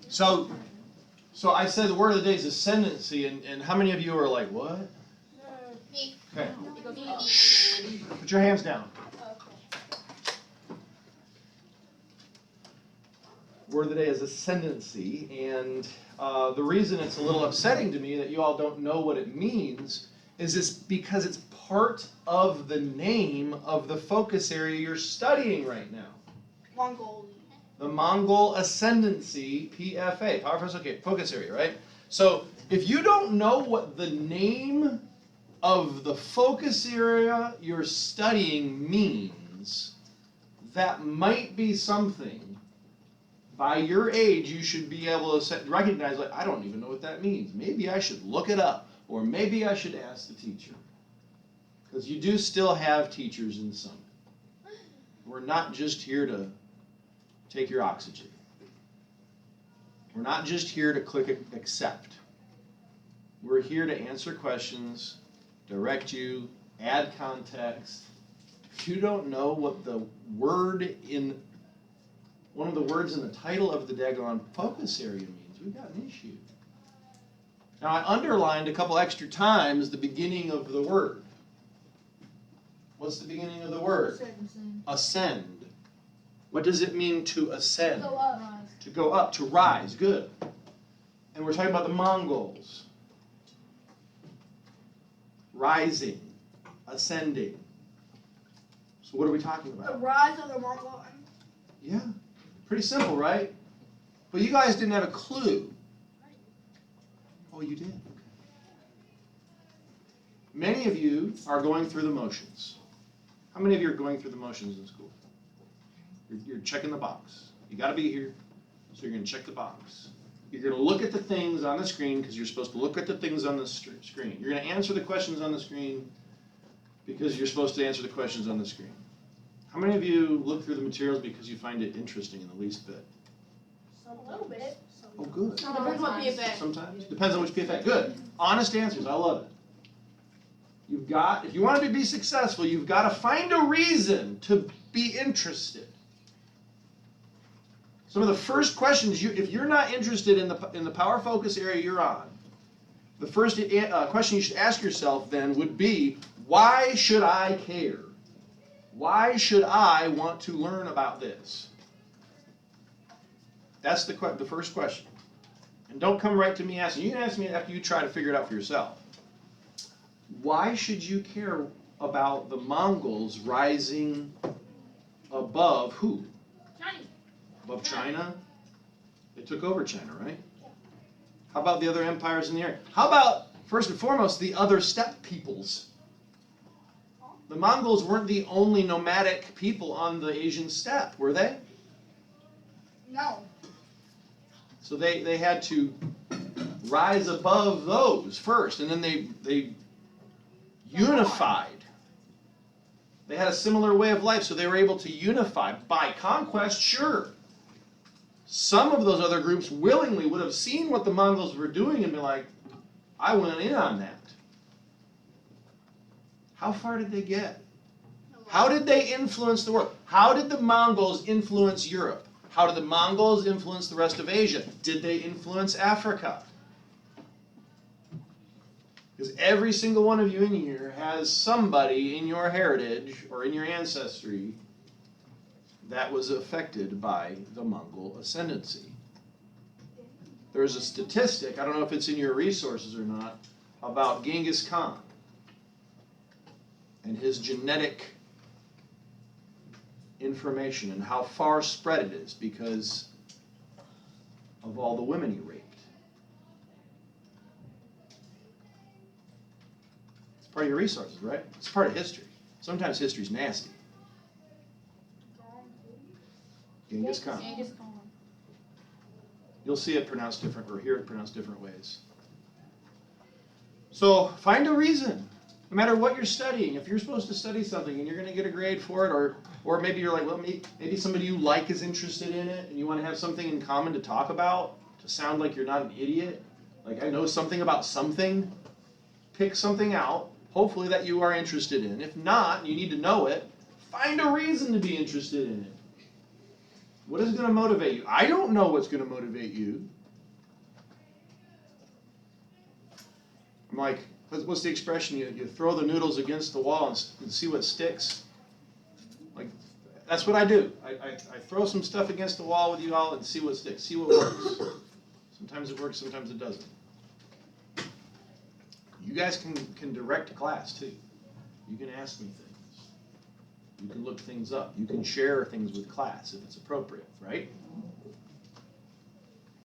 So I said the word of the day is ascendancy, and how many of you are like, what? Me. Okay. Shh. Put your hands down. Word of the day is ascendancy, and the reason it's a little upsetting to me that you all don't know what it means is it's because it's part of the name of the focus area you're studying right now. Mongol. The Mongol Ascendancy, PFA, Power Focus Area, right? So if you don't know what the name of the focus area you're studying means, that might be something by your age you should be able to recognize, like, I don't even know what that means. Maybe I should look it up, or maybe I should ask the teacher. Because you do still have teachers in Summit. We're not just here to take your oxygen. We're not just here to click accept. We're here to answer questions, direct you, add context. If you don't know what the word in one of the words in the title of the daggone focus area means, we've got an issue. Now I underlined a couple extra times the beginning of the word. What's the beginning of the word? Ascend. What does it mean to ascend? Go up. To go up, to rise. Good. And we're talking about the Mongols. Rising, ascending. So what are we talking The about? rise of the Mongol. Yeah. Pretty simple, right? But you guys didn't have a clue. Oh, you did? Okay. Many of you are going through the motions. How many of you are going through the motions in school? You're checking the box. You got to be here, so you're going to check the box. You're going to look at the things on the screen because you're supposed to look at the things on the screen. You're going to answer the questions on the screen because you're supposed to answer the questions on the screen. How many of you look through the materials because you find it interesting in the least bit? A little bit. Oh, good. Depends what PFA. Sometimes. Depends on which PFA. Good. Honest answers. I love it. If you want to be successful, you've got to find a reason to be interested. Some of the first questions, if you're not interested in the power focus area you're on, the first question you should ask yourself then would be, why should I care? Why should I want to learn about this? That's the first question. And don't come right to me asking. You can ask me after you try to figure it out for yourself. Why should you care about the Mongols rising above who? China. Above China? They took over China, right? How about the other empires in the area? How about, first and foremost, the other steppe peoples? The Mongols weren't the only nomadic people on the Asian steppe, were they? No. So they had to rise above those first, and then they unified. They had a similar way of life, so they were able to unify. By conquest, sure. Some of those other groups willingly would have seen what the Mongols were doing and been like, I went in on that. How far did they get? How did they influence the world? How did the Mongols influence Europe? How did the Mongols influence the rest of Asia? Did they influence Africa? Because every single one of you in here has somebody in your heritage or in your ancestry that was affected by the Mongol ascendancy. There's a statistic, I don't know if it's in your resources or not, about Genghis Khan and his genetic information and how far spread it is because of all the women he raped. It's part of your resources, right? It's part of history. Sometimes history's nasty. Genghis Khan. You'll see it pronounced different or hear it pronounced different ways. So find a reason. No matter what you're studying, if you're supposed to study something and you're going to get a grade for it, or maybe you're like, well, maybe somebody you like is interested in it and you want to have something in common to talk about, to sound like you're not an idiot, like I know something about something, pick something out, hopefully that you are interested in. If not, you need to know it, find a reason to be interested in it. What is going to motivate you? I don't know what's going to motivate you. like, what's the expression? You throw the noodles against the wall and see what sticks. Like, that's what I do. I throw some stuff against the wall with you all and see what sticks, see what works. Sometimes it works, sometimes it doesn't. You guys can direct a class too. You can ask me things. You can look things up. You can share things with class if it's appropriate, right?